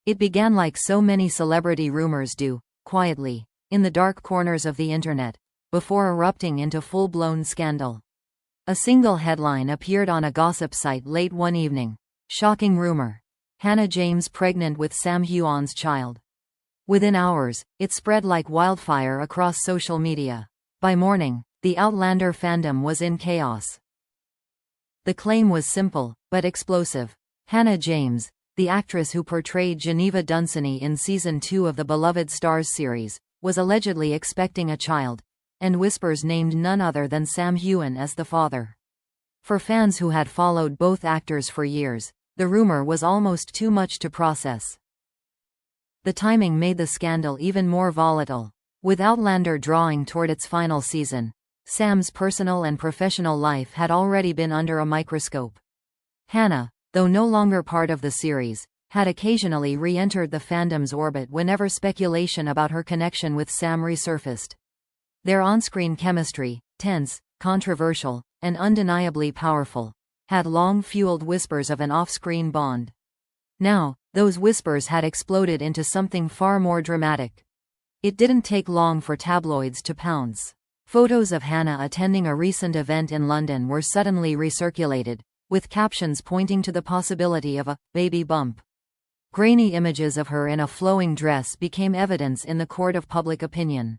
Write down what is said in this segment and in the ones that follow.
It began like so many celebrity rumors do, quietly, in the dark corners of the internet, before erupting into full-blown scandal. A single headline appeared on a gossip site late one evening. Shocking rumor. Hannah James pregnant with Sam Heughan's child. Within hours, it spread like wildfire across social media. By morning, the Outlander fandom was in chaos. The claim was simple, but explosive. Hannah James, the actress who portrayed Geneva Dunsany in Season 2 of the beloved Starz series, was allegedly expecting a child, and whispers named none other than Sam Heughan as the father. For fans who had followed both actors for years, the rumor was almost too much to process. The timing made the scandal even more volatile. With Outlander drawing toward its final season, Sam's personal and professional life had already been under a microscope. Hannah, though no longer part of the series, had occasionally re-entered the fandom's orbit whenever speculation about her connection with Sam resurfaced. Their on-screen chemistry, tense, controversial, and undeniably powerful, had long fueled whispers of an off-screen bond. Now, those whispers had exploded into something far more dramatic. It didn't take long for tabloids to pounce. Photos of Hannah attending a recent event in London were suddenly recirculated, with captions pointing to the possibility of a baby bump. Grainy images of her in a flowing dress became evidence in the court of public opinion.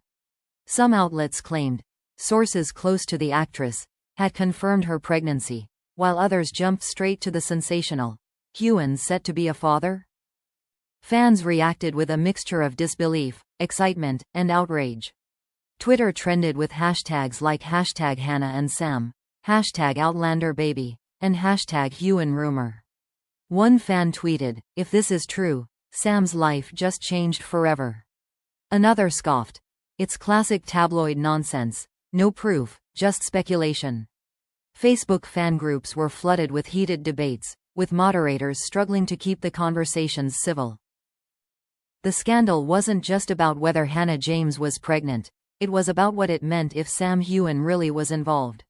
Some outlets claimed, sources close to the actress had confirmed her pregnancy, while others jumped straight to the sensational, Heughan set to be a father? Fans reacted with a mixture of disbelief, excitement, and outrage. Twitter trended with hashtags like #Hannah and Sam, #OutlanderBaby, and #HeughanRumor. One fan tweeted, "If this is true, Sam's life just changed forever." Another scoffed, "It's classic tabloid nonsense, no proof, just speculation." Facebook fan groups were flooded with heated debates, with moderators struggling to keep the conversations civil. The scandal wasn't just about whether Hannah James was pregnant, it was about what it meant if Sam Heughan really was involved.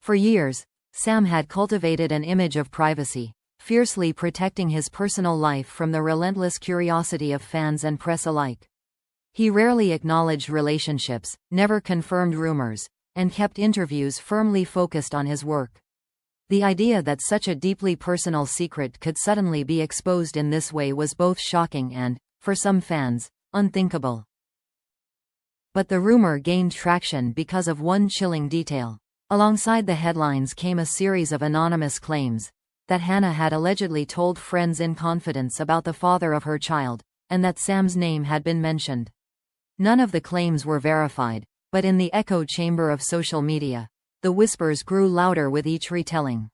For years, Sam had cultivated an image of privacy, fiercely protecting his personal life from the relentless curiosity of fans and press alike. He rarely acknowledged relationships, never confirmed rumors, and kept interviews firmly focused on his work. The idea that such a deeply personal secret could suddenly be exposed in this way was both shocking and, for some fans, unthinkable. But the rumor gained traction because of one chilling detail. Alongside the headlines came a series of anonymous claims that Hannah had allegedly told friends in confidence about the father of her child, and that Sam's name had been mentioned. None of the claims were verified, but in the echo chamber of social media, the whispers grew louder with each retelling.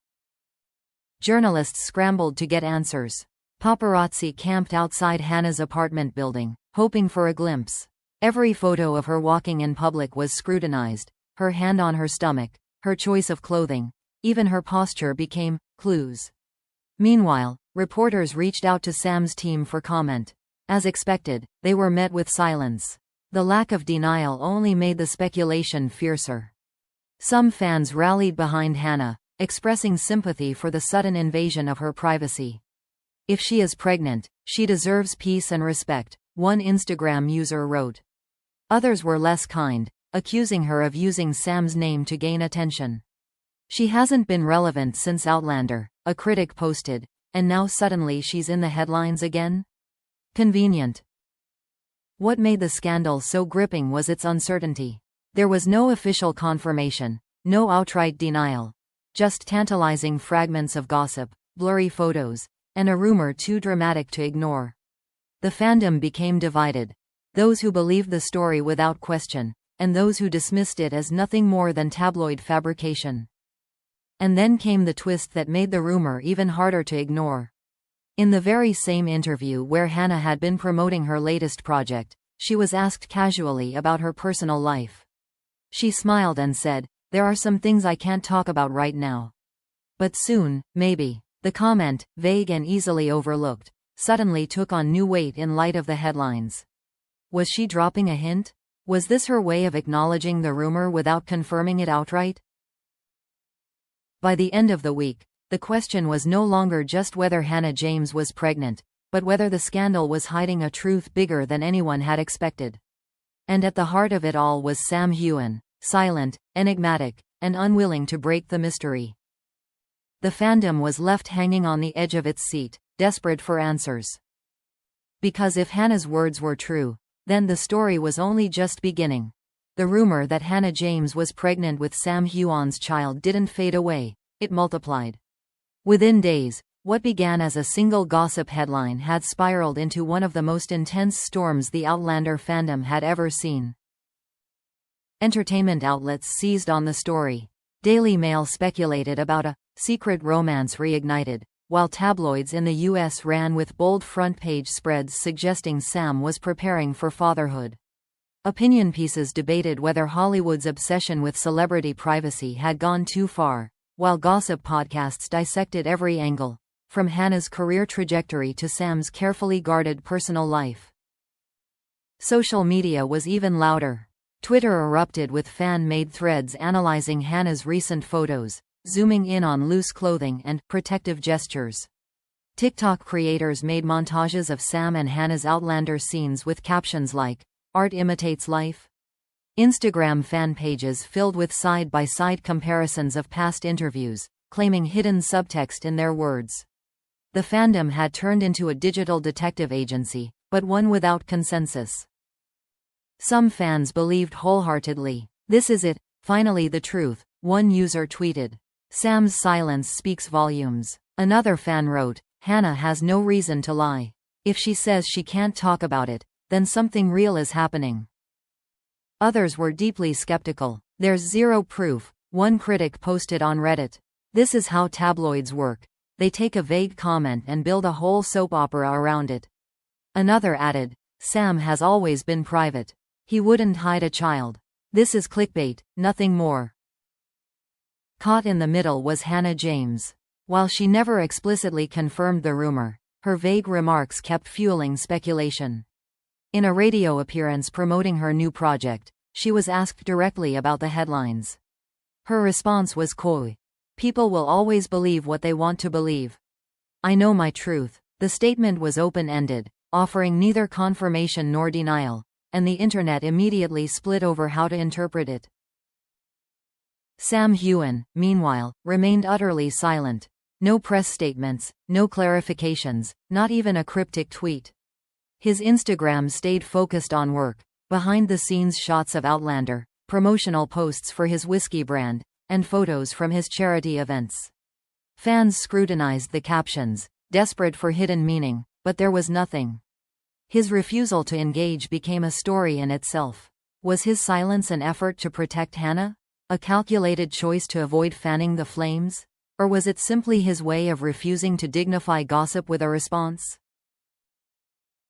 Journalists scrambled to get answers. Paparazzi camped outside Hannah's apartment building, hoping for a glimpse. Every photo of her walking in public was scrutinized, her hand on her stomach, her choice of clothing, even her posture became clues. Meanwhile, reporters reached out to Sam's team for comment. As expected, they were met with silence. The lack of denial only made the speculation fiercer. Some fans rallied behind Hannah, expressing sympathy for the sudden invasion of her privacy. "If she is pregnant, she deserves peace and respect," one Instagram user wrote. Others were less kind, accusing her of using Sam's name to gain attention. "She hasn't been relevant since Outlander," a critic posted, "and now suddenly she's in the headlines again? Convenient." What made the scandal so gripping was its uncertainty. There was no official confirmation, no outright denial, just tantalizing fragments of gossip, blurry photos, and a rumor too dramatic to ignore. The fandom became divided, those who believed the story without question, and those who dismissed it as nothing more than tabloid fabrication. And then came the twist that made the rumor even harder to ignore. In the very same interview where Hannah had been promoting her latest project, she was asked casually about her personal life. She smiled and said, "There are some things I can't talk about right now. But soon, maybe." The comment, vague and easily overlooked, suddenly took on new weight in light of the headlines. Was she dropping a hint? Was this her way of acknowledging the rumor without confirming it outright? By the end of the week, the question was no longer just whether Hannah James was pregnant, but whether the scandal was hiding a truth bigger than anyone had expected. And at the heart of it all was Sam Heughan, silent, enigmatic, and unwilling to break the mystery. The fandom was left hanging on the edge of its seat, desperate for answers. Because if Hannah's words were true, then the story was only just beginning. The rumor that Hannah James was pregnant with Sam Heughan's child didn't fade away, it multiplied. Within days, what began as a single gossip headline had spiraled into one of the most intense storms the Outlander fandom had ever seen. Entertainment outlets seized on the story. Daily Mail speculated about a secret romance reignited, while tabloids in the U.S. ran with bold front-page spreads suggesting Sam was preparing for fatherhood. Opinion pieces debated whether Hollywood's obsession with celebrity privacy had gone too far, while gossip podcasts dissected every angle, from Hannah's career trajectory to Sam's carefully guarded personal life. Social media was even louder. Twitter erupted with fan-made threads analyzing Hannah's recent photos, zooming in on loose clothing and protective gestures. TikTok creators made montages of Sam and Hannah's Outlander scenes with captions like, "Art imitates life." Instagram fan pages filled with side-by-side comparisons of past interviews, claiming hidden subtext in their words. The fandom had turned into a digital detective agency, but one without consensus. Some fans believed wholeheartedly, "This is it, finally the truth," one user tweeted. "Sam's silence speaks volumes." Another fan wrote, "Hannah has no reason to lie. If she says she can't talk about it, then something real is happening." Others were deeply skeptical. "There's zero proof," one critic posted on Reddit. "This is how tabloids work. They take a vague comment and build a whole soap opera around it." Another added, "Sam has always been private. He wouldn't hide a child. This is clickbait, nothing more." Caught in the middle was Hannah James. While she never explicitly confirmed the rumor, her vague remarks kept fueling speculation. In a radio appearance promoting her new project, she was asked directly about the headlines. Her response was coy. "People will always believe what they want to believe. I know my truth." The statement was open-ended, offering neither confirmation nor denial, and the internet immediately split over how to interpret it. Sam Heughan, meanwhile, remained utterly silent. No press statements, no clarifications, not even a cryptic tweet. His Instagram stayed focused on work, behind-the-scenes shots of Outlander, promotional posts for his whiskey brand, and photos from his charity events. Fans scrutinized the captions, desperate for hidden meaning, but there was nothing. His refusal to engage became a story in itself. Was his silence an effort to protect Hannah? A calculated choice to avoid fanning the flames? Or was it simply his way of refusing to dignify gossip with a response?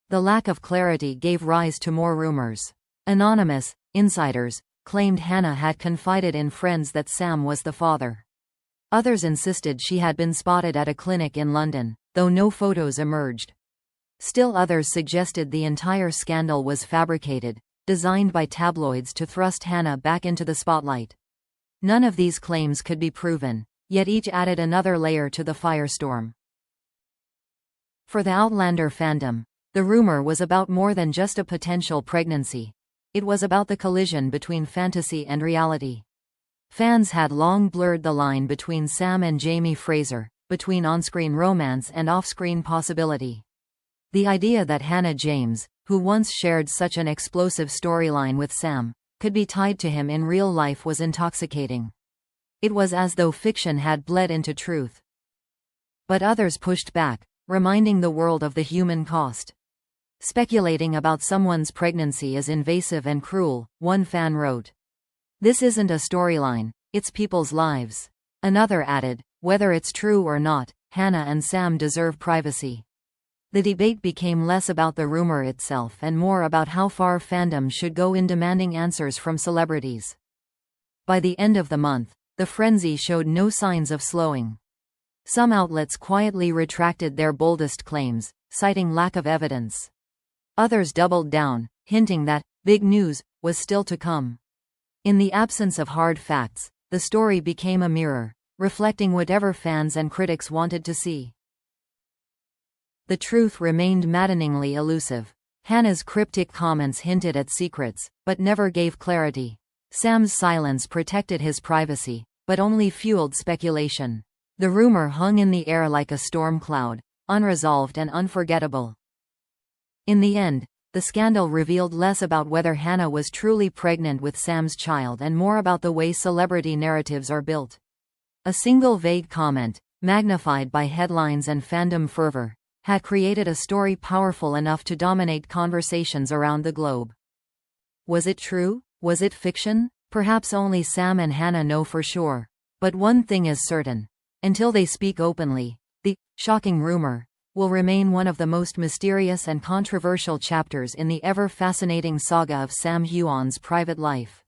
The lack of clarity gave rise to more rumors. Anonymous insiders claimed Hannah had confided in friends that Sam was the father. Others insisted she had been spotted at a clinic in London, though no photos emerged. Still others suggested the entire scandal was fabricated, designed by tabloids to thrust Hannah back into the spotlight. None of these claims could be proven, yet each added another layer to the firestorm. For the Outlander fandom, the rumor was about more than just a potential pregnancy. It was about the collision between fantasy and reality. Fans had long blurred the line between Sam and Jamie Fraser, between on-screen romance and off-screen possibility. The idea that Hannah James, who once shared such an explosive storyline with Sam, could be tied to him in real life was intoxicating. It was as though fiction had bled into truth. But others pushed back, reminding the world of the human cost. "Speculating about someone's pregnancy is invasive and cruel," one fan wrote. "This isn't a storyline, it's people's lives." Another added, "Whether it's true or not, Hannah and Sam deserve privacy." The debate became less about the rumor itself and more about how far fandom should go in demanding answers from celebrities. By the end of the month, the frenzy showed no signs of slowing. Some outlets quietly retracted their boldest claims, citing lack of evidence. Others doubled down, hinting that big news was still to come. In the absence of hard facts, the story became a mirror, reflecting whatever fans and critics wanted to see. The truth remained maddeningly elusive. Hannah's cryptic comments hinted at secrets, but never gave clarity. Sam's silence protected his privacy, but only fueled speculation. The rumor hung in the air like a storm cloud, unresolved and unforgettable. In the end, the scandal revealed less about whether Hannah was truly pregnant with Sam's child and more about the way celebrity narratives are built. A single vague comment, magnified by headlines and fandom fervor, had created a story powerful enough to dominate conversations around the globe. Was it true? Was it fiction? Perhaps only Sam and Hannah know for sure. But one thing is certain. Until they speak openly, the shocking rumor will remain one of the most mysterious and controversial chapters in the ever-fascinating saga of Sam Heughan's private life.